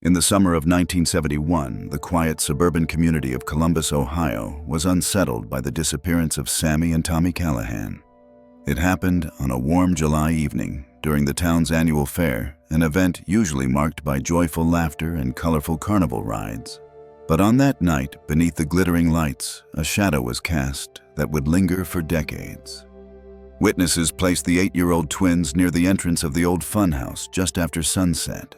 In the summer of 1971, the quiet suburban community of Columbus, Ohio, was unsettled by the disappearance of Sammy and Tommy Callahan. It happened on a warm July evening during the town's annual fair, an event usually marked by joyful laughter and colorful carnival rides. But on that night, beneath the glittering lights, a shadow was cast that would linger for decades. Witnesses placed the 8-year-old twins near the entrance of the old funhouse just after sunset.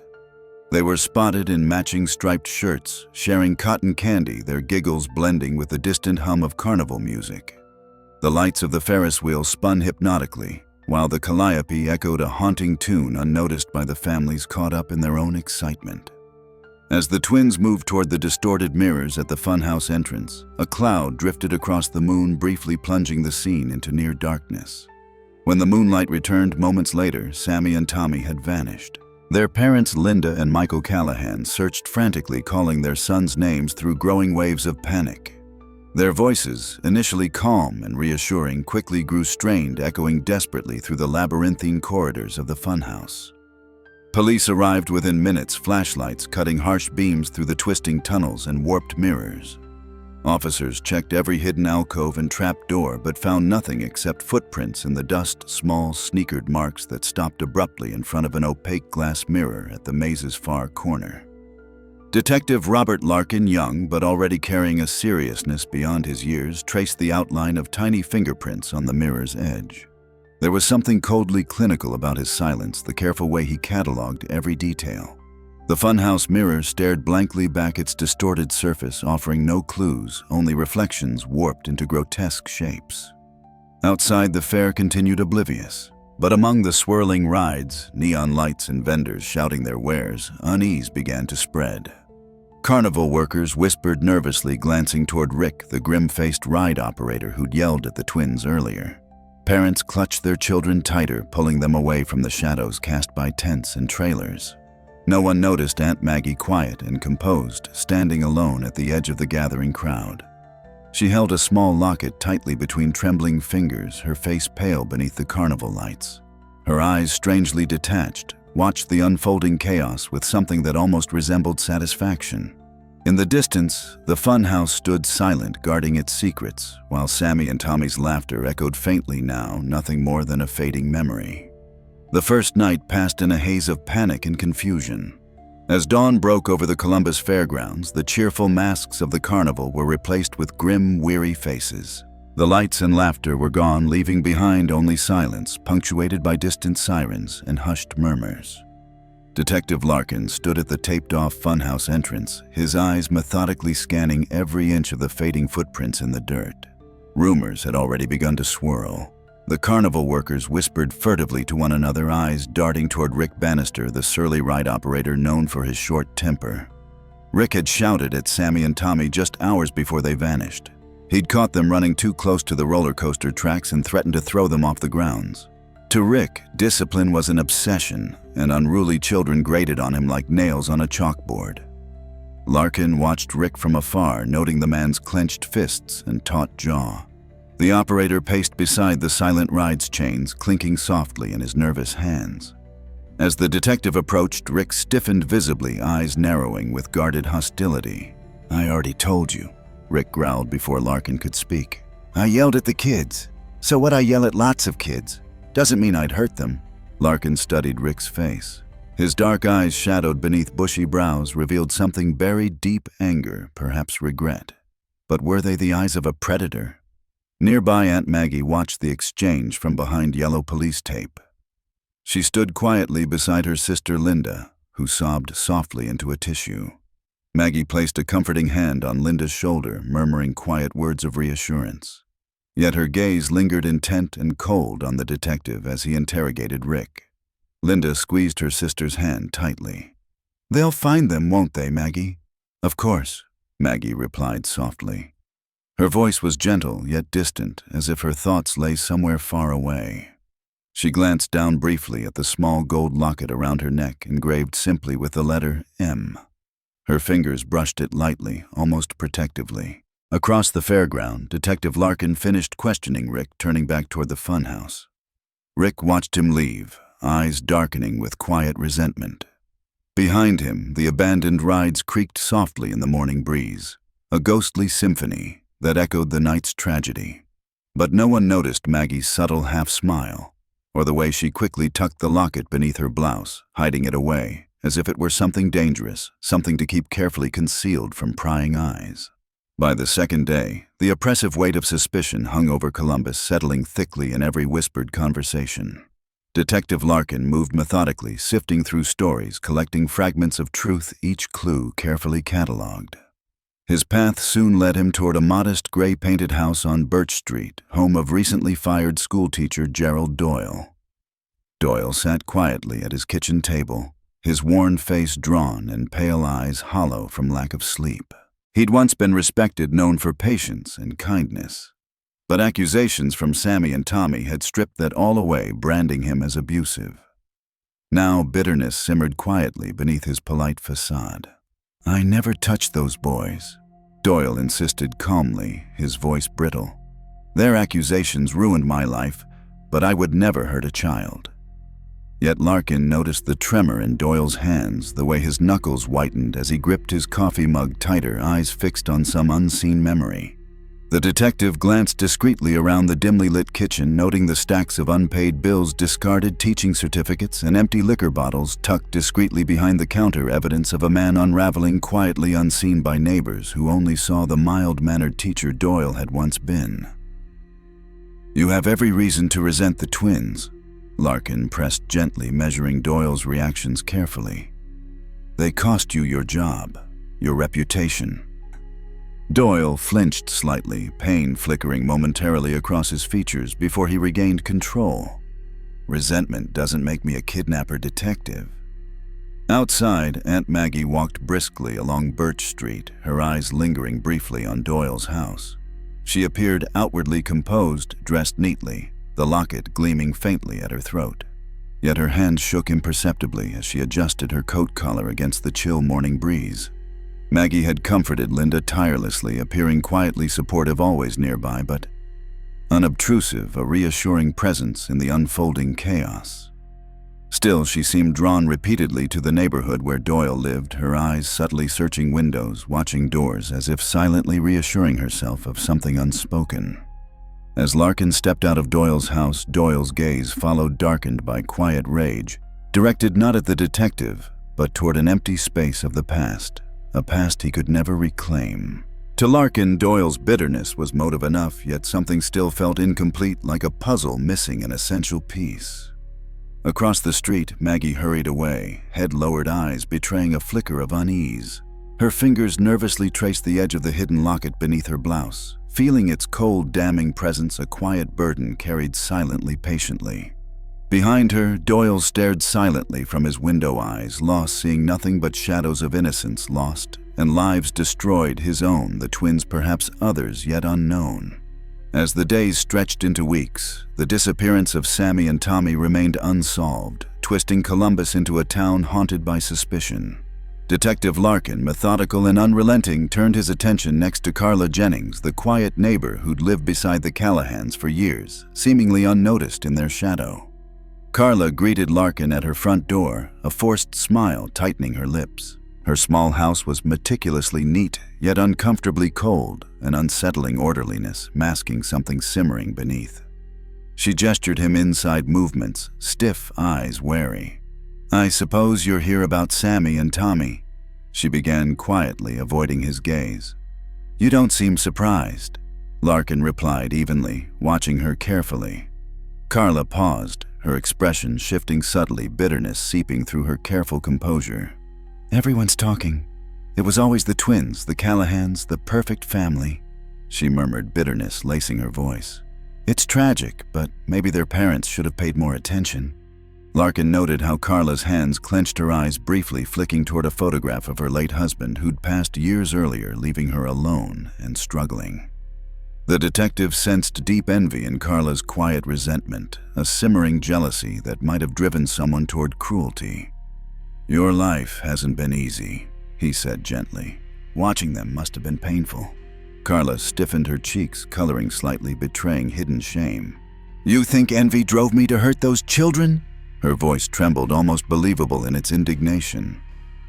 They were spotted in matching striped shirts, sharing cotton candy, their giggles blending with the distant hum of carnival music. The lights of the Ferris wheel spun hypnotically, while the calliope echoed a haunting tune unnoticed by the families caught up in their own excitement. As the twins moved toward the distorted mirrors at the funhouse entrance, a cloud drifted across the moon, briefly plunging the scene into near darkness. When the moonlight returned moments later, Sammy and Tommy had vanished. Their parents, Linda and Michael Callahan, searched frantically, calling their sons' names through growing waves of panic. Their voices, initially calm and reassuring, quickly grew strained, echoing desperately through the labyrinthine corridors of the funhouse. Police arrived within minutes, flashlights cutting harsh beams through the twisting tunnels and warped mirrors. Officers checked every hidden alcove and trap door, but found nothing except footprints in the dust, small, sneakered marks that stopped abruptly in front of an opaque glass mirror at the maze's far corner. Detective Robert Larkin, young but already carrying a seriousness beyond his years, traced the outline of tiny fingerprints on the mirror's edge. There was something coldly clinical about his silence, the careful way he cataloged every detail. The funhouse mirror stared blankly back its distorted surface, offering no clues, only reflections warped into grotesque shapes. Outside, the fair continued oblivious, but among the swirling rides, neon lights and vendors shouting their wares, unease began to spread. Carnival workers whispered nervously, glancing toward Rick, the grim-faced ride operator who'd yelled at the twins earlier. Parents clutched their children tighter, pulling them away from the shadows cast by tents and trailers. No one noticed Aunt Maggie, quiet and composed, standing alone at the edge of the gathering crowd. She held a small locket tightly between trembling fingers, her face pale beneath the carnival lights. Her eyes, strangely detached, watched the unfolding chaos with something that almost resembled satisfaction. In the distance, the funhouse stood silent, guarding its secrets, while Sammy and Tommy's laughter echoed faintly now, nothing more than a fading memory. The first night passed in a haze of panic and confusion. As dawn broke over the Columbus Fairgrounds, the cheerful masks of the carnival were replaced with grim, weary faces. The lights and laughter were gone, leaving behind only silence, punctuated by distant sirens and hushed murmurs. Detective Larkin stood at the taped-off funhouse entrance, his eyes methodically scanning every inch of the fading footprints in the dirt. Rumors had already begun to swirl. The carnival workers whispered furtively to one another, eyes darting toward Rick Bannister, the surly ride operator known for his short temper. Rick had shouted at Sammy and Tommy just hours before they vanished. He'd caught them running too close to the roller coaster tracks and threatened to throw them off the grounds. To Rick, discipline was an obsession, and unruly children grated on him like nails on a chalkboard. Larkin watched Rick from afar, noting the man's clenched fists and taut jaw. The operator paced beside the silent ride's chains, clinking softly in his nervous hands. As the detective approached, Rick stiffened visibly, eyes narrowing with guarded hostility. "I already told you," Rick growled before Larkin could speak. "I yelled at the kids. So what? I yell at lots of kids. Doesn't mean I'd hurt them." Larkin studied Rick's face. His dark eyes, shadowed beneath bushy brows, revealed something buried deep: anger, perhaps regret. But were they the eyes of a predator? Nearby, Aunt Maggie watched the exchange from behind yellow police tape. She stood quietly beside her sister Linda, who sobbed softly into a tissue. Maggie placed a comforting hand on Linda's shoulder, murmuring quiet words of reassurance. Yet her gaze lingered intent and cold on the detective as he interrogated Rick. Linda squeezed her sister's hand tightly. "They'll find them, won't they, Maggie?" "Of course," Maggie replied softly. Her voice was gentle yet distant, as if her thoughts lay somewhere far away. She glanced down briefly at the small gold locket around her neck, engraved simply with the letter M. Her fingers brushed it lightly, almost protectively. Across the fairground, Detective Larkin finished questioning Rick, turning back toward the funhouse. Rick watched him leave, eyes darkening with quiet resentment. Behind him, the abandoned rides creaked softly in the morning breeze, a ghostly symphony that echoed the night's tragedy. But no one noticed Maggie's subtle half-smile, or the way she quickly tucked the locket beneath her blouse, hiding it away, as if it were something dangerous, something to keep carefully concealed from prying eyes. By the second day, the oppressive weight of suspicion hung over Columbus, settling thickly in every whispered conversation. Detective Larkin moved methodically, sifting through stories, collecting fragments of truth, each clue carefully catalogued. His path soon led him toward a modest gray-painted house on Birch Street, home of recently fired schoolteacher Gerald Doyle. Doyle sat quietly at his kitchen table, his worn face drawn and pale eyes hollow from lack of sleep. He'd once been respected, known for patience and kindness. But accusations from Sammy and Tommy had stripped that all away, branding him as abusive. Now bitterness simmered quietly beneath his polite facade. "I never touched those boys," Doyle insisted calmly, his voice brittle. "Their accusations ruined my life, but I would never hurt a child." Yet Larkin noticed the tremor in Doyle's hands, the way his knuckles whitened as he gripped his coffee mug tighter, eyes fixed on some unseen memory. The detective glanced discreetly around the dimly lit kitchen, noting the stacks of unpaid bills, discarded teaching certificates, and empty liquor bottles tucked discreetly behind the counter, evidence of a man unraveling quietly, unseen by neighbors who only saw the mild-mannered teacher Doyle had once been. "You have every reason to resent the twins," Larkin pressed gently, measuring Doyle's reactions carefully. "They cost you your job, your reputation." Doyle flinched slightly, pain flickering momentarily across his features before he regained control. "Resentment doesn't make me a kidnapper detective." Outside, Aunt Maggie walked briskly along Birch Street, her eyes lingering briefly on Doyle's house. She appeared outwardly composed, dressed neatly, the locket gleaming faintly at her throat. Yet her hands shook imperceptibly as she adjusted her coat collar against the chill morning breeze. Maggie had comforted Linda tirelessly, appearing quietly supportive, always nearby, but unobtrusive, a reassuring presence in the unfolding chaos. Still, she seemed drawn repeatedly to the neighborhood where Doyle lived, her eyes subtly searching windows, watching doors, as if silently reassuring herself of something unspoken. As Larkin stepped out of Doyle's house, Doyle's gaze followed, darkened by quiet rage, directed not at the detective, but toward an empty space of the past. A past he could never reclaim. To Larkin, Doyle's bitterness was motive enough, yet something still felt incomplete, like a puzzle missing an essential piece. Across the street, Maggie hurried away, head lowered, eyes betraying a flicker of unease. Her fingers nervously traced the edge of the hidden locket beneath her blouse. Feeling its cold, damning presence, a quiet burden carried silently, patiently. Behind her, Doyle stared silently from his window eyes, lost, seeing nothing but shadows of innocence lost, and lives destroyed, his own, the twins, perhaps others yet unknown. As the days stretched into weeks, the disappearance of Sammy and Tommy remained unsolved, twisting Columbus into a town haunted by suspicion. Detective Larkin, methodical and unrelenting, turned his attention next to Carla Jennings, the quiet neighbor who'd lived beside the Callahans for years, seemingly unnoticed in their shadow. Carla greeted Larkin at her front door, a forced smile tightening her lips. Her small house was meticulously neat, yet uncomfortably cold, an unsettling orderliness masking something simmering beneath. She gestured him inside, movements, stiff, eyes wary. "I suppose you're here about Sammy and Tommy," she began quietly, avoiding his gaze. "You don't seem surprised," Larkin replied evenly, watching her carefully. Carla paused, her expression shifting subtly, bitterness seeping through her careful composure. "Everyone's talking. It was always the twins, the Callahans, the perfect family," she murmured, bitterness lacing her voice. "It's tragic, but maybe their parents should have paid more attention." Larkin noted how Carla's hands clenched, her eyes briefly flicking toward a photograph of her late husband who'd passed years earlier, leaving her alone and struggling. The detective sensed deep envy in Carla's quiet resentment, a simmering jealousy that might have driven someone toward cruelty. "Your life hasn't been easy," he said gently. "Watching them must have been painful." Carla stiffened her cheeks, coloring slightly, betraying hidden shame. "You think envy drove me to hurt those children?" Her voice trembled, almost believable in its indignation.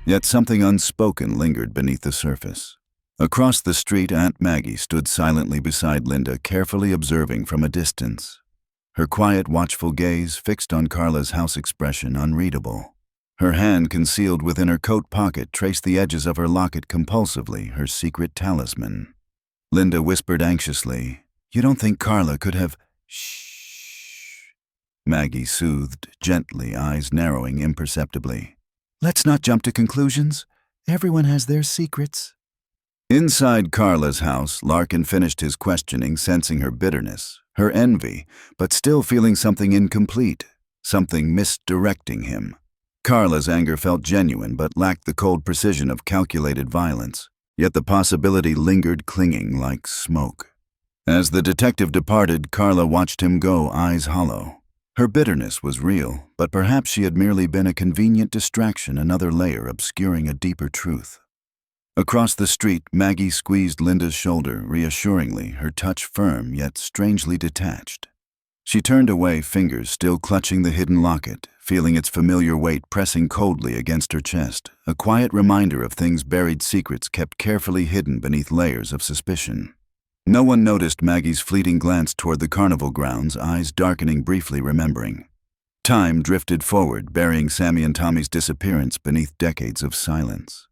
Yet something unspoken lingered beneath the surface. Across the street, Aunt Maggie stood silently beside Linda, carefully observing from a distance. Her quiet, watchful gaze fixed on Carla's house expression unreadable. Her hand concealed within her coat pocket traced the edges of her locket compulsively, her secret talisman. Linda whispered anxiously, "You don't think Carla could have—" "Shh." Maggie soothed gently, eyes narrowing imperceptibly. "Let's not jump to conclusions. Everyone has their secrets." Inside Carla's house, Larkin finished his questioning, sensing her bitterness, her envy, but still feeling something incomplete, something misdirecting him. Carla's anger felt genuine but lacked the cold precision of calculated violence, yet the possibility lingered, clinging like smoke. As the detective departed, Carla watched him go, eyes hollow. Her bitterness was real, but perhaps she had merely been a convenient distraction, another layer obscuring a deeper truth. Across the street, Maggie squeezed Linda's shoulder reassuringly, her touch firm yet strangely detached. She turned away, fingers still clutching the hidden locket, feeling its familiar weight pressing coldly against her chest, a quiet reminder of things buried, secrets kept carefully hidden beneath layers of suspicion. No one noticed Maggie's fleeting glance toward the carnival grounds, eyes darkening briefly, remembering. Time drifted forward, burying Sammy and Tommy's disappearance beneath decades of silence.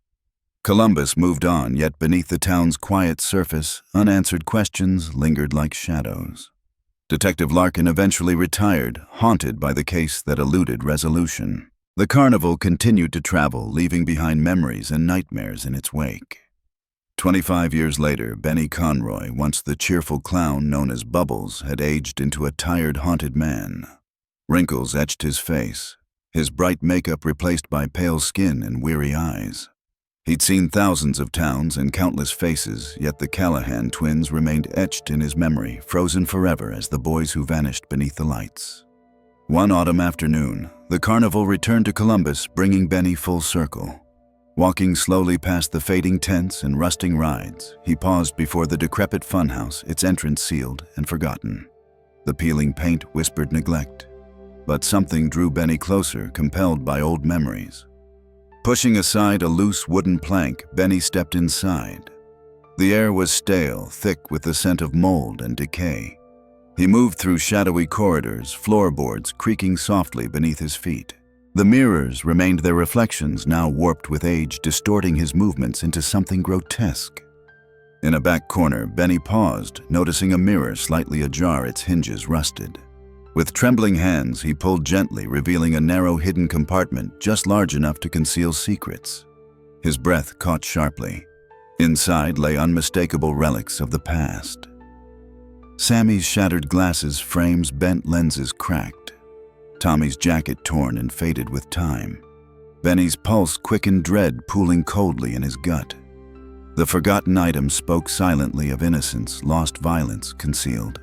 Columbus moved on, yet beneath the town's quiet surface, unanswered questions lingered like shadows. Detective Larkin eventually retired, haunted by the case that eluded resolution. The carnival continued to travel, leaving behind memories and nightmares in its wake. 25 years later, Benny Conroy, once the cheerful clown known as Bubbles, had aged into a tired, haunted man. Wrinkles etched his face, his bright makeup replaced by pale skin and weary eyes. He'd seen thousands of towns and countless faces, yet the Callahan twins remained etched in his memory, frozen forever as the boys who vanished beneath the lights. One autumn afternoon, the carnival returned to Columbus, bringing Benny full circle. Walking slowly past the fading tents and rusting rides, he paused before the decrepit funhouse, its entrance sealed and forgotten. The peeling paint whispered neglect, but something drew Benny closer, compelled by old memories. Pushing aside a loose wooden plank, Benny stepped inside. The air was stale, thick with the scent of mold and decay. He moved through shadowy corridors, floorboards creaking softly beneath his feet. The mirrors remained their reflections, now warped with age, distorting his movements into something grotesque. In a back corner, Benny paused, noticing a mirror slightly ajar, its hinges rusted. With trembling hands, he pulled gently, revealing a narrow hidden compartment just large enough to conceal secrets. His breath caught sharply. Inside lay unmistakable relics of the past. Sammy's shattered glasses frames, bent lenses cracked. Tommy's jacket torn and faded with time. Benny's pulse quickened, dread pooling coldly in his gut. The forgotten items spoke silently of innocence, lost violence concealed.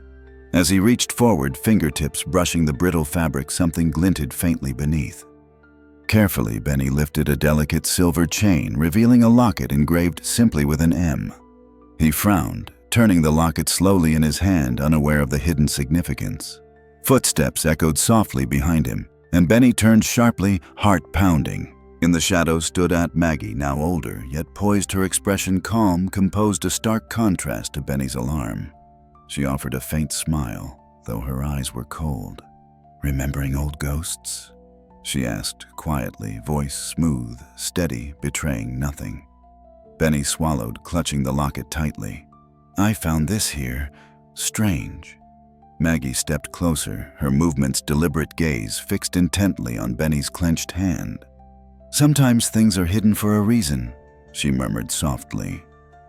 As he reached forward, fingertips brushing the brittle fabric, something glinted faintly beneath. Carefully, Benny lifted a delicate silver chain, revealing a locket engraved simply with an M. He frowned, turning the locket slowly in his hand, unaware of the hidden significance. Footsteps echoed softly behind him, and Benny turned sharply, heart pounding. In the shadows stood Aunt Maggie, now older, yet poised, her expression calm, composed, a stark contrast to Benny's alarm. She offered a faint smile, though her eyes were cold. "Remembering old ghosts?" she asked quietly, voice smooth, steady, betraying nothing. Benny swallowed, clutching the locket tightly. "I found this here. Strange." Maggie stepped closer, her movements deliberate, gaze fixed intently on Benny's clenched hand. "Sometimes things are hidden for a reason," she murmured softly.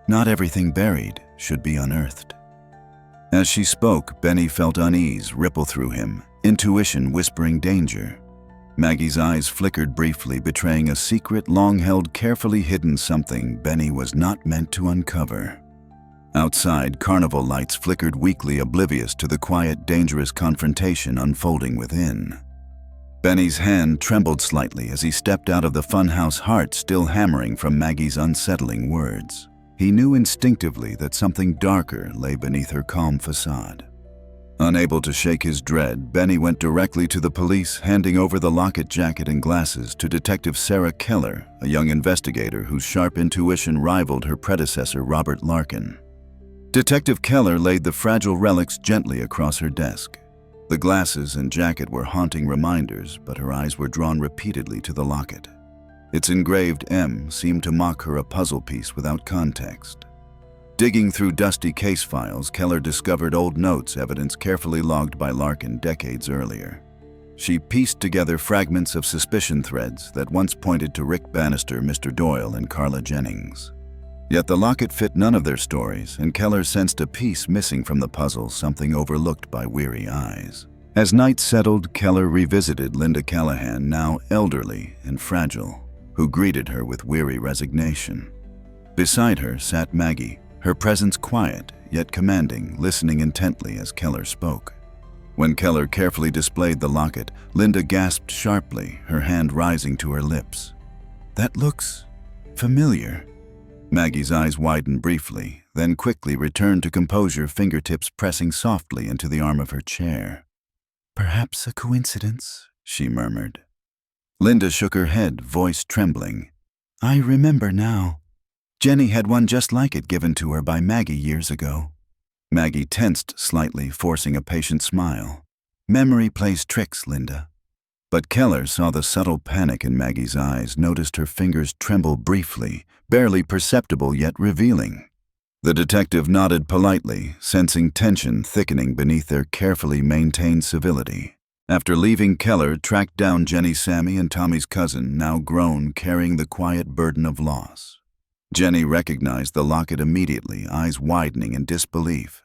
"Not everything buried should be unearthed." As she spoke, Benny felt unease ripple through him, intuition whispering danger. Maggie's eyes flickered briefly, betraying a secret, long-held, carefully hidden something Benny was not meant to uncover. Outside, carnival lights flickered weakly, oblivious to the quiet, dangerous confrontation unfolding within. Benny's hand trembled slightly as he stepped out of the funhouse, heart still hammering from Maggie's unsettling words. He knew instinctively that something darker lay beneath her calm facade. Unable to shake his dread, Benny went directly to the police, handing over the locket, jacket, and glasses to Detective Sarah Keller, a young investigator whose sharp intuition rivaled her predecessor, Robert Larkin. Detective Keller laid the fragile relics gently across her desk. The glasses and jacket were haunting reminders, but her eyes were drawn repeatedly to the locket. Its engraved M seemed to mock her, a puzzle piece without context. Digging through dusty case files, Keller discovered old notes, evidence carefully logged by Larkin decades earlier. She pieced together fragments of suspicion threads that once pointed to Rick Bannister, Mr. Doyle, and Carla Jennings. Yet the locket fit none of their stories, and Keller sensed a piece missing from the puzzle, something overlooked by weary eyes. As night settled, Keller revisited Linda Callahan, now elderly and fragile, who greeted her with weary resignation. Beside her sat Maggie, her presence quiet yet commanding, listening intently as Keller spoke. When Keller carefully displayed the locket, Linda gasped sharply, her hand rising to her lips. "That looks familiar." Maggie's eyes widened briefly, then quickly returned to composure, fingertips pressing softly into the arm of her chair. "Perhaps a coincidence," she murmured. Linda shook her head, voice trembling. "I remember now. Jenny had one just like it given to her by Maggie years ago." Maggie tensed slightly, forcing a patient smile. "Memory plays tricks, Linda." But Keller saw the subtle panic in Maggie's eyes, noticed her fingers tremble briefly, barely perceptible yet revealing. The detective nodded politely, sensing tension thickening beneath their carefully maintained civility. After leaving, Keller tracked down Jenny, Sammy, and Tommy's cousin, now grown, carrying the quiet burden of loss. Jenny recognized the locket immediately, eyes widening in disbelief.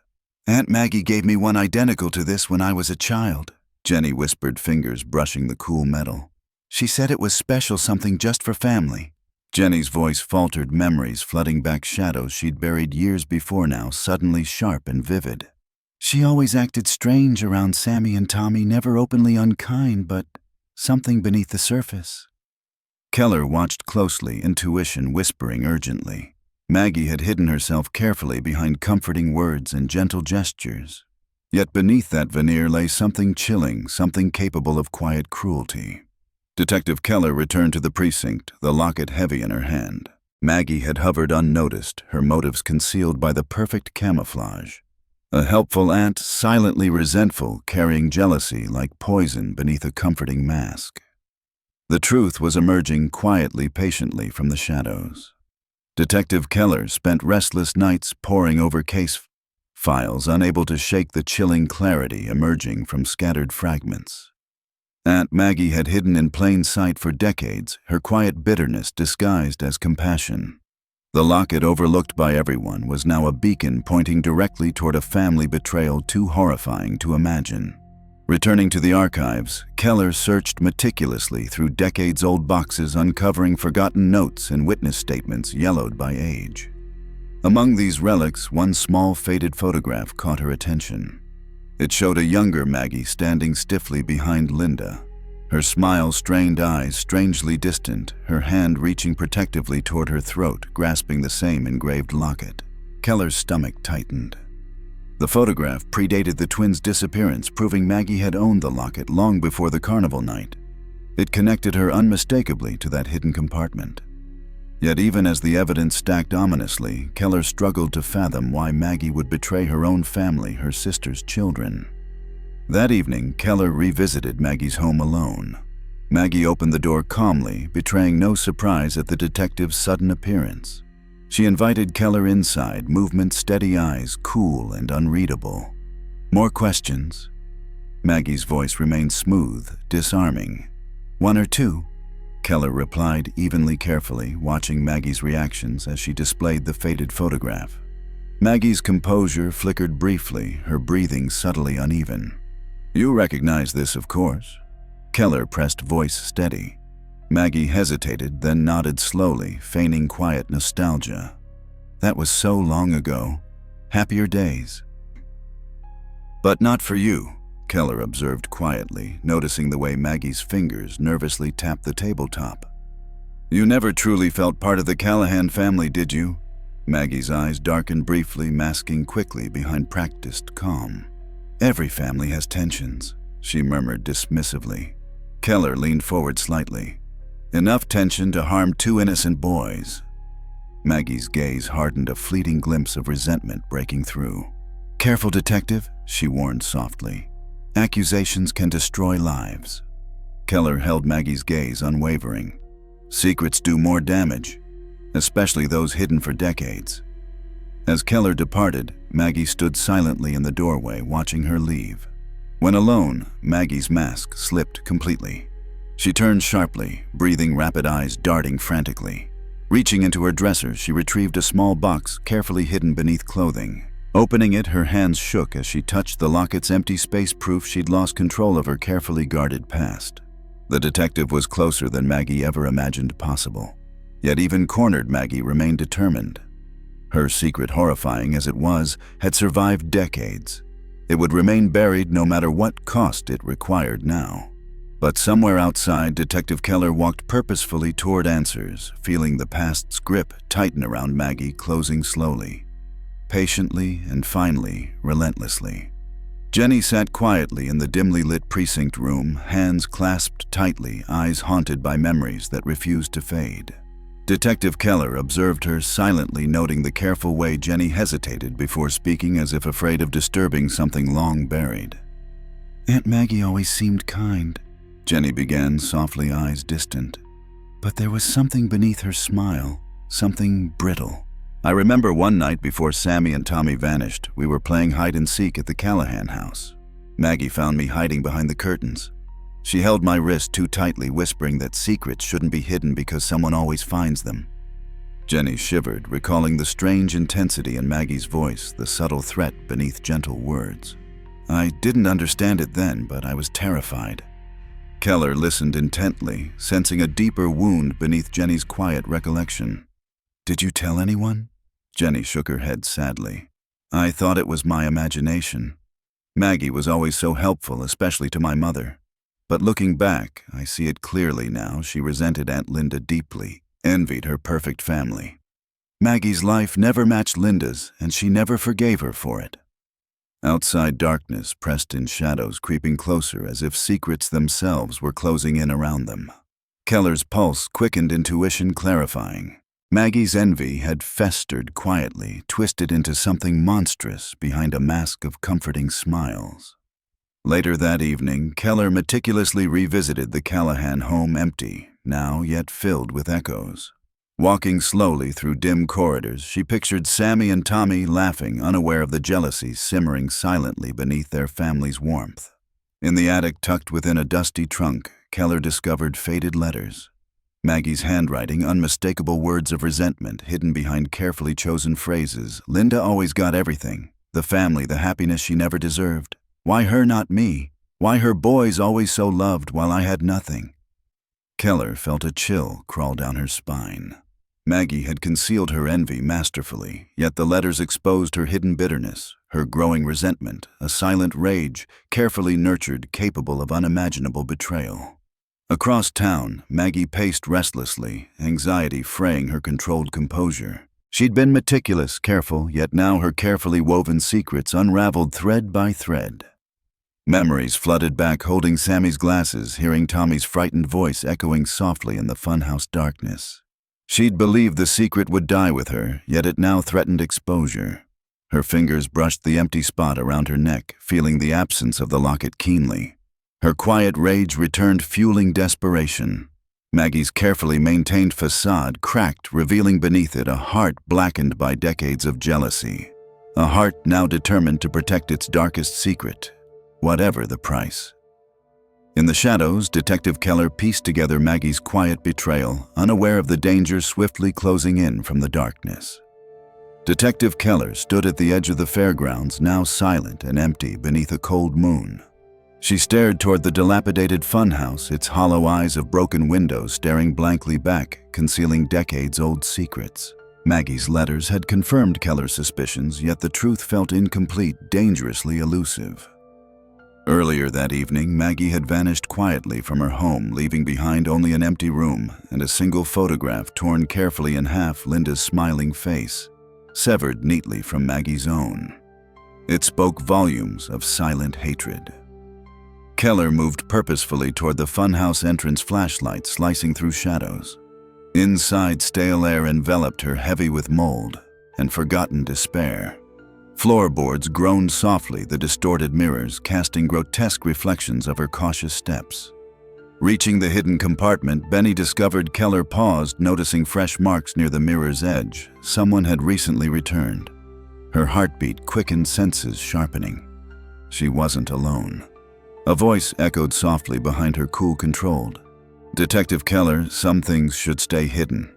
"Aunt Maggie gave me one identical to this when I was a child," Jenny whispered, fingers brushing the cool metal. "She said it was special, something just for family." Jenny's voice faltered, memories flooding back, shadows she'd buried years before now suddenly sharp and vivid. "She always acted strange around Sammy and Tommy, never openly unkind, but something beneath the surface." Keller watched closely, intuition whispering urgently. Maggie had hidden herself carefully behind comforting words and gentle gestures. Yet beneath that veneer lay something chilling, something capable of quiet cruelty. Detective Keller returned to the precinct, the locket heavy in her hand. Maggie had hovered unnoticed, her motives concealed by the perfect camouflage. A helpful aunt, silently resentful, carrying jealousy like poison beneath a comforting mask. The truth was emerging quietly, patiently from the shadows. Detective Keller spent restless nights poring over case files, unable to shake the chilling clarity emerging from scattered fragments. Aunt Maggie had hidden in plain sight for decades, her quiet bitterness disguised as compassion. The locket, overlooked by everyone, was now a beacon pointing directly toward a family betrayal too horrifying to imagine. Returning to the archives, Keller searched meticulously through decades-old boxes, uncovering forgotten notes and witness statements yellowed by age. Among these relics, one small faded photograph caught her attention. It showed a younger Maggie standing stiffly behind Linda, her smile, strained eyes strangely distant, her hand reaching protectively toward her throat, grasping the same engraved locket. Keller's stomach tightened. The photograph predated the twins' disappearance, proving Maggie had owned the locket long before the carnival night. It connected her unmistakably to that hidden compartment. Yet even as the evidence stacked ominously, Keller struggled to fathom why Maggie would betray her own family, her sister's children. That evening, Keller revisited Maggie's home alone. Maggie opened the door calmly, betraying no surprise at the detective's sudden appearance. She invited Keller inside, movement, steady eyes, cool and unreadable. "More questions?" Maggie's voice remained smooth, disarming. "One or two?" Keller replied evenly, carefully, watching Maggie's reactions as she displayed the faded photograph. Maggie's composure flickered briefly, her breathing subtly uneven. "You recognize this, of course?" Keller pressed, voice steady. Maggie hesitated, then nodded slowly, feigning quiet nostalgia. "That was so long ago. Happier days." "But not for you," Keller observed quietly, noticing the way Maggie's fingers nervously tapped the tabletop. "You never truly felt part of the Callahan family, did you?" Maggie's eyes darkened briefly, masking quickly behind practiced calm. Every family has tensions, she murmured dismissively. Keller leaned forward slightly. Enough tension to harm 2 innocent boys. Maggie's gaze hardened, a fleeting glimpse of resentment breaking through. Careful, detective, she warned softly. Accusations can destroy lives. Keller held Maggie's gaze unwavering. Secrets do more damage, especially those hidden for decades. As Keller departed, Maggie stood silently in the doorway, watching her leave. When alone, Maggie's mask slipped completely. She turned sharply, breathing, rapid eyes darting frantically. Reaching into her dresser, she retrieved a small box carefully hidden beneath clothing. Opening it, her hands shook as she touched the locket's empty space, proof she'd lost control of her carefully guarded past. The detective was closer than Maggie ever imagined possible. Yet even cornered, Maggie remained determined. Her secret, horrifying as it was, had survived decades. It would remain buried no matter what cost it required now. But somewhere outside, Detective Keller walked purposefully toward answers, feeling the past's grip tighten around Maggie, closing slowly. Patiently and finally, relentlessly. Jenny sat quietly in the dimly lit precinct room, hands clasped tightly, eyes haunted by memories that refused to fade. Detective Keller observed her silently, noting the careful way Jenny hesitated before speaking, as if afraid of disturbing something long buried. "Aunt Maggie always seemed kind," Jenny began, softly, eyes distant. "But there was something beneath her smile, something brittle. I remember one night before Sammy and Tommy vanished, we were playing hide and seek at the Callahan house. Maggie found me hiding behind the curtains. She held my wrist too tightly, whispering that secrets shouldn't be hidden because someone always finds them." Jenny shivered, recalling the strange intensity in Maggie's voice, the subtle threat beneath gentle words. "I didn't understand it then, but I was terrified." Keller listened intently, sensing a deeper wound beneath Jenny's quiet recollection. "Did you tell anyone?" Jenny shook her head sadly. "I thought it was my imagination. Maggie was always so helpful, especially to my mother. But looking back, I see it clearly now. She resented Aunt Linda deeply, envied her perfect family. Maggie's life never matched Linda's, and she never forgave her for it." Outside, darkness pressed in shadows, creeping closer as if secrets themselves were closing in around them. Keller's pulse quickened, intuition clarifying. Maggie's envy had festered quietly, twisted into something monstrous behind a mask of comforting smiles. Later that evening, Keller meticulously revisited the Callahan home, empty, now yet filled with echoes. Walking slowly through dim corridors, she pictured Sammy and Tommy laughing, unaware of the jealousy simmering silently beneath their family's warmth. In the attic, tucked within a dusty trunk, Keller discovered faded letters. Maggie's handwriting, unmistakable words of resentment hidden behind carefully chosen phrases. Linda always got everything. The family, the happiness she never deserved. Why her, not me? Why her boys always so loved while I had nothing? Keller felt a chill crawl down her spine. Maggie had concealed her envy masterfully, yet the letters exposed her hidden bitterness, her growing resentment, a silent rage, carefully nurtured, capable of unimaginable betrayal. Across town, Maggie paced restlessly, anxiety fraying her controlled composure. She'd been meticulous, careful, yet now her carefully woven secrets unraveled thread by thread. Memories flooded back, holding Sammy's glasses, hearing Tommy's frightened voice echoing softly in the funhouse darkness. She'd believed the secret would die with her, yet it now threatened exposure. Her fingers brushed the empty spot around her neck, feeling the absence of the locket keenly. Her quiet rage returned, fueling desperation. Maggie's carefully maintained facade cracked, revealing beneath it a heart blackened by decades of jealousy. A heart now determined to protect its darkest secret, whatever the price. In the shadows, Detective Keller pieced together Maggie's quiet betrayal, unaware of the danger swiftly closing in from the darkness. Detective Keller stood at the edge of the Fairgrounds, now silent and empty beneath a cold moon. She stared toward the dilapidated funhouse, its hollow eyes of broken windows staring blankly back, concealing decades-old secrets. Maggie's letters had confirmed Keller's suspicions, yet the truth felt incomplete, dangerously elusive. Earlier that evening, Maggie had vanished quietly from her home, leaving behind only an empty room and a single photograph torn carefully in half, Linda's smiling face, severed neatly from Maggie's own. It spoke volumes of silent hatred. Keller moved purposefully toward the funhouse entrance, flashlight slicing through shadows. Inside, stale air enveloped her, heavy with mold and forgotten despair. Floorboards groaned softly, the distorted mirrors casting grotesque reflections of her cautious steps. Reaching the hidden compartment, Benny discovered Keller paused, noticing fresh marks near the mirror's edge. Someone had recently returned. Her heartbeat quickened, senses sharpening. She wasn't alone. A voice echoed softly behind her, cool, controlled. "Detective Keller, some things should stay hidden."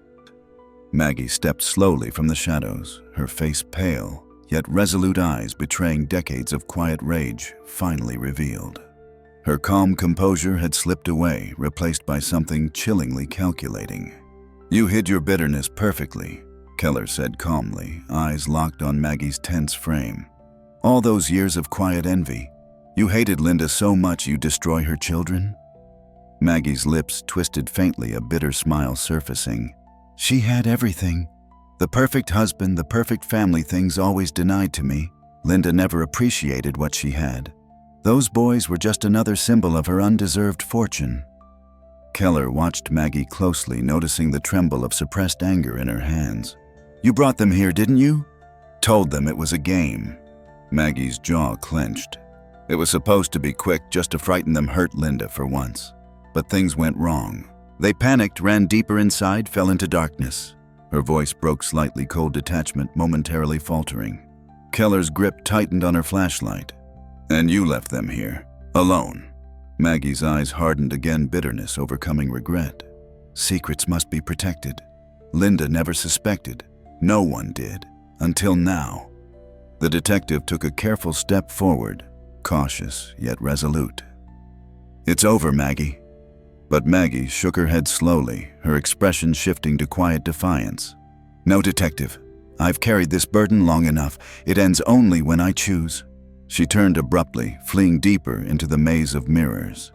Maggie stepped slowly from the shadows, her face pale, yet resolute eyes betraying decades of quiet rage finally revealed. Her calm composure had slipped away, replaced by something chillingly calculating. "You hid your bitterness perfectly," Keller said calmly, eyes locked on Maggie's tense frame. "All those years of quiet envy. You hated Linda so much you destroy her children?" Maggie's lips twisted faintly, a bitter smile surfacing. "She had everything. The perfect husband, the perfect family, things always denied to me. Linda never appreciated what she had. Those boys were just another symbol of her undeserved fortune." Keller watched Maggie closely, noticing the tremble of suppressed anger in her hands. "You brought them here, didn't you?" "Told them it was a game." Maggie's jaw clenched. "It was supposed to be quick, just to frighten them, hurt Linda for once. But things went wrong. They panicked, ran deeper inside, fell into darkness." Her voice broke slightly, cold detachment momentarily faltering. Keller's grip tightened on her flashlight. "And you left them here, alone." Maggie's eyes hardened again, bitterness overcoming regret. "Secrets must be protected. Linda never suspected. No one did. Until now." The detective took a careful step forward, cautious yet resolute. "It's over, Maggie." But Maggie shook her head slowly, her expression shifting to quiet defiance. "No, detective. I've carried this burden long enough. It ends only when I choose." She turned abruptly, fleeing deeper into the maze of mirrors.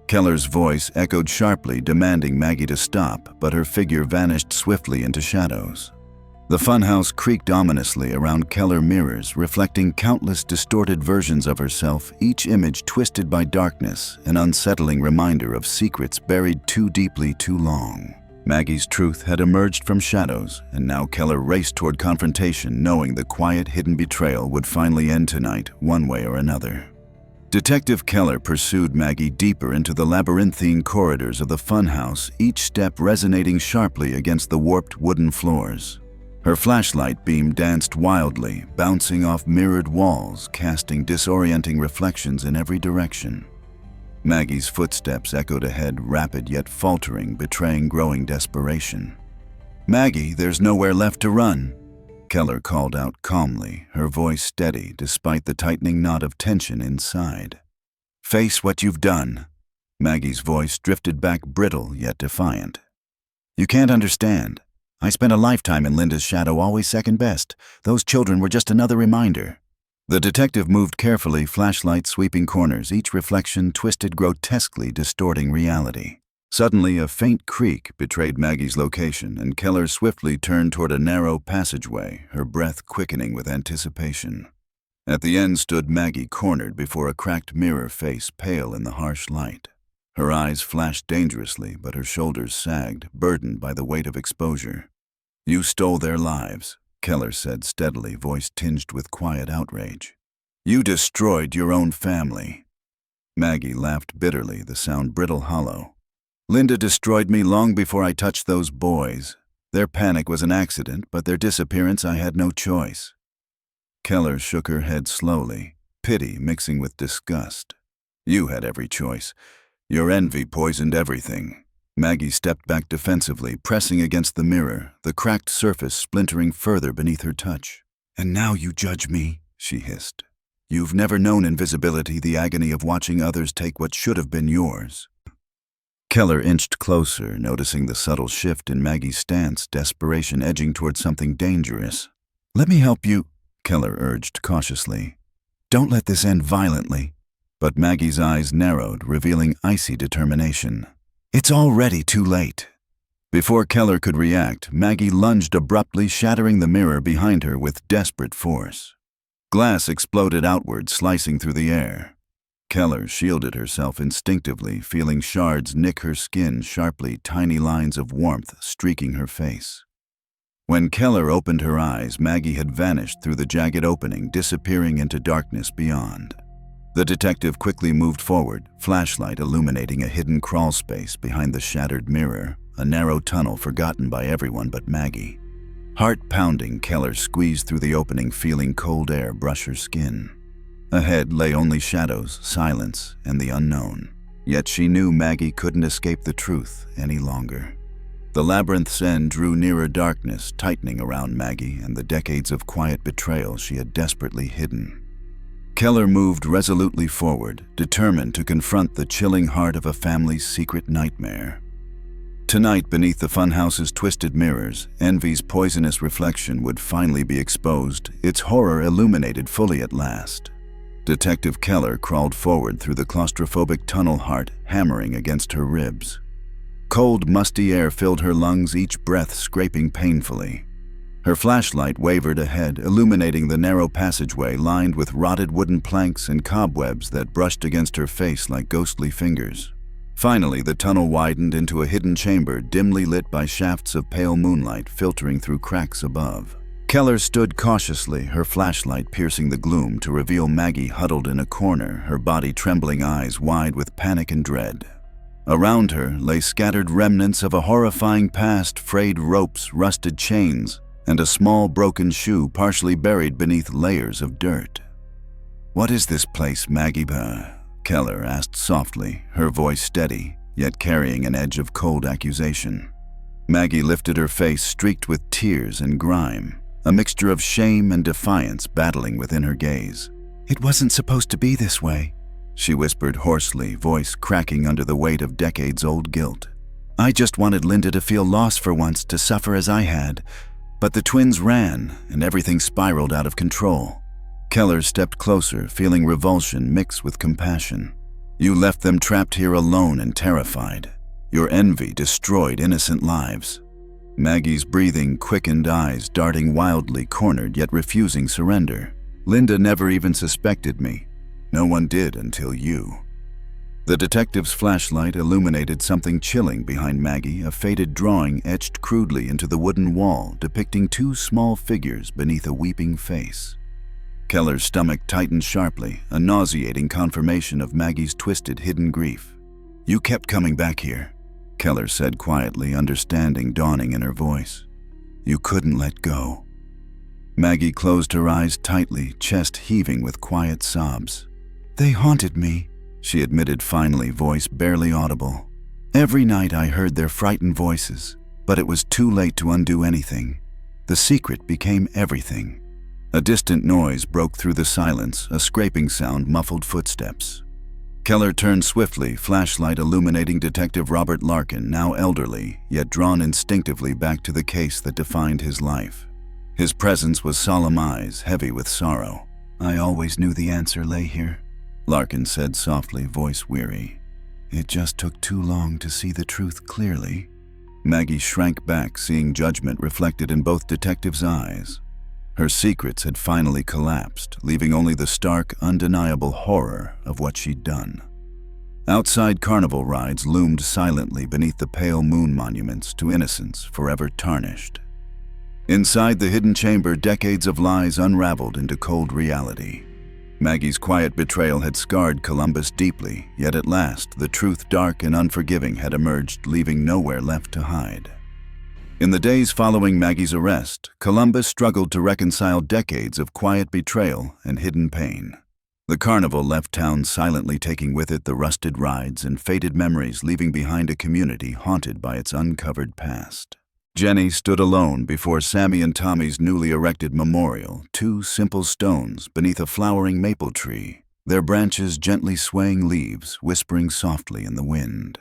Keller's voice echoed sharply, demanding Maggie to stop, but her figure vanished swiftly into shadows. The funhouse creaked ominously around Keller, mirrors reflecting countless distorted versions of herself, each image twisted by darkness, an unsettling reminder of secrets buried too deeply too long. Maggie's truth had emerged from shadows, and now Keller raced toward confrontation, knowing the quiet, hidden betrayal would finally end tonight, one way or another. Detective Keller pursued Maggie deeper into the labyrinthine corridors of the funhouse, each step resonating sharply against the warped wooden floors. Her flashlight beam danced wildly, bouncing off mirrored walls, casting disorienting reflections in every direction. Maggie's footsteps echoed ahead, rapid yet faltering, betraying growing desperation. "Maggie, there's nowhere left to run," Keller called out calmly, her voice steady despite the tightening knot of tension inside. "Face what you've done." Maggie's voice drifted back, brittle yet defiant. "You can't understand. I spent a lifetime in Linda's shadow, always second best. Those children were just another reminder." The detective moved carefully, flashlight sweeping corners, each reflection twisted, grotesquely distorting reality. Suddenly, a faint creak betrayed Maggie's location, and Keller swiftly turned toward a narrow passageway, her breath quickening with anticipation. At the end stood Maggie, cornered before a cracked mirror, face pale in the harsh light. Her eyes flashed dangerously, but her shoulders sagged, burdened by the weight of exposure. "You stole their lives," Keller said steadily, voice tinged with quiet outrage. "You destroyed your own family." Maggie laughed bitterly, the sound brittle, hollow. "Linda destroyed me long before I touched those boys. Their panic was an accident, but their disappearance I had no choice." Keller shook her head slowly, pity mixing with disgust. "You had every choice. Your envy poisoned everything." Maggie stepped back defensively, pressing against the mirror, the cracked surface splintering further beneath her touch. "And now you judge me," she hissed. "You've never known invisibility, the agony of watching others take what should have been yours." Keller inched closer, noticing the subtle shift in Maggie's stance, desperation edging toward something dangerous. "Let me help you," Keller urged cautiously. "Don't let this end violently." But Maggie's eyes narrowed, revealing icy determination. "It's already too late." Before Keller could react, Maggie lunged abruptly, shattering the mirror behind her with desperate force. Glass exploded outward, slicing through the air. Keller shielded herself instinctively, feeling shards nick her skin sharply, tiny lines of warmth streaking her face. When Keller opened her eyes, Maggie had vanished through the jagged opening, disappearing into darkness beyond. The detective quickly moved forward, flashlight illuminating a hidden crawl space behind the shattered mirror, a narrow tunnel forgotten by everyone but Maggie. Heart pounding, Keller squeezed through the opening, feeling cold air brush her skin. Ahead lay only shadows, silence, and the unknown. Yet she knew Maggie couldn't escape the truth any longer. The labyrinth's end drew nearer, darkness tightening around Maggie and the decades of quiet betrayal she had desperately hidden. Keller moved resolutely forward, determined to confront the chilling heart of a family's secret nightmare. Tonight, beneath the funhouse's twisted mirrors, envy's poisonous reflection would finally be exposed, its horror illuminated fully at last. Detective Keller crawled forward through the claustrophobic tunnel, heart hammering against her ribs. Cold, musty air filled her lungs, each breath scraping painfully. Her flashlight wavered ahead, illuminating the narrow passageway lined with rotted wooden planks and cobwebs that brushed against her face like ghostly fingers. Finally, the tunnel widened into a hidden chamber, dimly lit by shafts of pale moonlight filtering through cracks above. Keller stood cautiously, her flashlight piercing the gloom to reveal Maggie huddled in a corner, her body trembling, eyes wide with panic and dread. Around her lay scattered remnants of a horrifying past, frayed ropes, rusted chains, and a small broken shoe partially buried beneath layers of dirt. "What is this place, Maggie?" Keller asked softly, her voice steady, yet carrying an edge of cold accusation. Maggie lifted her face, streaked with tears and grime, a mixture of shame and defiance battling within her gaze. "It wasn't supposed to be this way," she whispered hoarsely, voice cracking under the weight of decades-old guilt. "I just wanted Linda to feel lost for once, to suffer as I had. But the twins ran, and everything spiraled out of control." Keller stepped closer, feeling revulsion mixed with compassion. "You left them trapped here alone and terrified. Your envy destroyed innocent lives." Maggie's breathing quickened, eyes darting wildly, cornered yet refusing surrender. "Linda never even suspected me. No one did until you." The detective's flashlight illuminated something chilling behind Maggie, a faded drawing etched crudely into the wooden wall, depicting two small figures beneath a weeping face. Keller's stomach tightened sharply, a nauseating confirmation of Maggie's twisted, hidden grief. "You kept coming back here," Keller said quietly, understanding dawning in her voice. "You couldn't let go." Maggie closed her eyes tightly, chest heaving with quiet sobs. "They haunted me," she admitted finally, voice barely audible. "Every night I heard their frightened voices, but it was too late to undo anything. The secret became everything." A distant noise broke through the silence, a scraping sound, muffled footsteps. Keller turned swiftly, flashlight illuminating Detective Robert Larkin, now elderly, yet drawn instinctively back to the case that defined his life. His presence was solemn, eyes heavy with sorrow. "I always knew the answer lay here," Larkin said softly, voice weary. "It just took too long to see the truth clearly." Maggie shrank back, seeing judgment reflected in both detectives' eyes. Her secrets had finally collapsed, leaving only the stark, undeniable horror of what she'd done. Outside, carnival rides loomed silently beneath the pale moon, monuments to innocence forever tarnished. Inside the hidden chamber, decades of lies unraveled into cold reality. Maggie's quiet betrayal had scarred Columbus deeply, yet at last the truth, dark and unforgiving, had emerged, leaving nowhere left to hide. In the days following Maggie's arrest, Columbus struggled to reconcile decades of quiet betrayal and hidden pain. The carnival left town silently, taking with it the rusted rides and faded memories, leaving behind a community haunted by its uncovered past. Jenny stood alone before Sammy and Tommy's newly erected memorial, two simple stones beneath a flowering maple tree, their branches gently swaying leaves, whispering softly in the wind.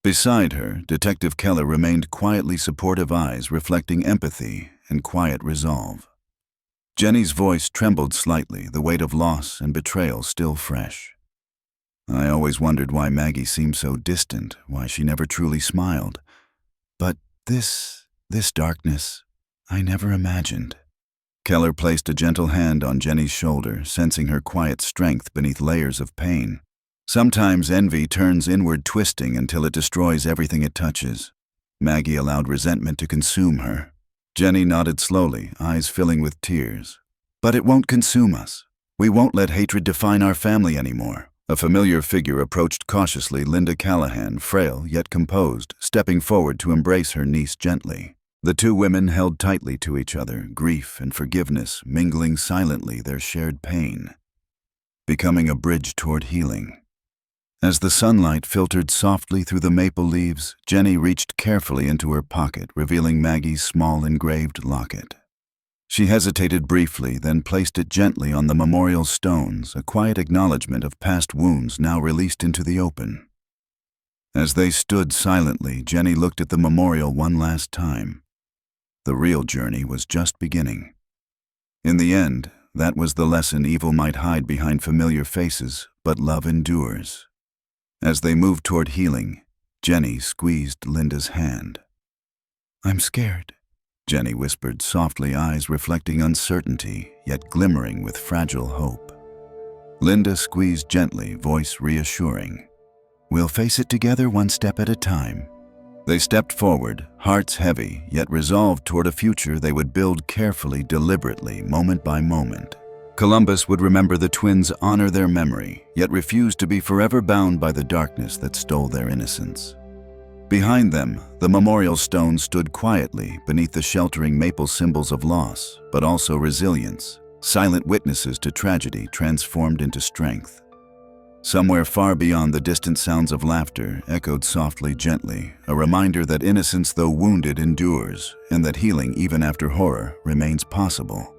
Beside her, Detective Keller remained quietly supportive, eyes reflecting empathy and quiet resolve. Jenny's voice trembled slightly, the weight of loss and betrayal still fresh. "I always wondered why Maggie seemed so distant, why she never truly smiled. But this darkness, I never imagined." Keller placed a gentle hand on Jenny's shoulder, sensing her quiet strength beneath layers of pain. Sometimes envy turns inward, twisting until it destroys everything it touches. Maggie allowed resentment to consume her. Jenny nodded slowly, eyes filling with tears. But it won't consume us. We won't let hatred define our family anymore. A familiar figure approached cautiously, Linda Callahan, frail yet composed, stepping forward to embrace her niece gently. The two women held tightly to each other, grief and forgiveness mingling silently their shared pain, becoming a bridge toward healing. As the sunlight filtered softly through the maple leaves, Jenny reached carefully into her pocket, revealing Maggie's small engraved locket. She hesitated briefly, then placed it gently on the memorial stones, a quiet acknowledgement of past wounds now released into the open. As they stood silently, Jenny looked at the memorial one last time. The real journey was just beginning. In the end, that was the lesson: evil might hide behind familiar faces, but love endures. As they moved toward healing, Jenny squeezed Linda's hand. "I'm scared," Jenny whispered softly, eyes reflecting uncertainty, yet glimmering with fragile hope. Linda squeezed gently, voice reassuring. "We'll face it together, one step at a time." They stepped forward, hearts heavy, yet resolved toward a future they would build carefully, deliberately, moment by moment. Columbus would remember the twins, honor their memory, yet refuse to be forever bound by the darkness that stole their innocence. Behind them, the memorial stone stood quietly beneath the sheltering maple symbols of loss, but also resilience, silent witnesses to tragedy transformed into strength. Somewhere far beyond, the distant sounds of laughter echoed softly, gently, a reminder that innocence, though wounded, endures, and that healing, even after horror, remains possible.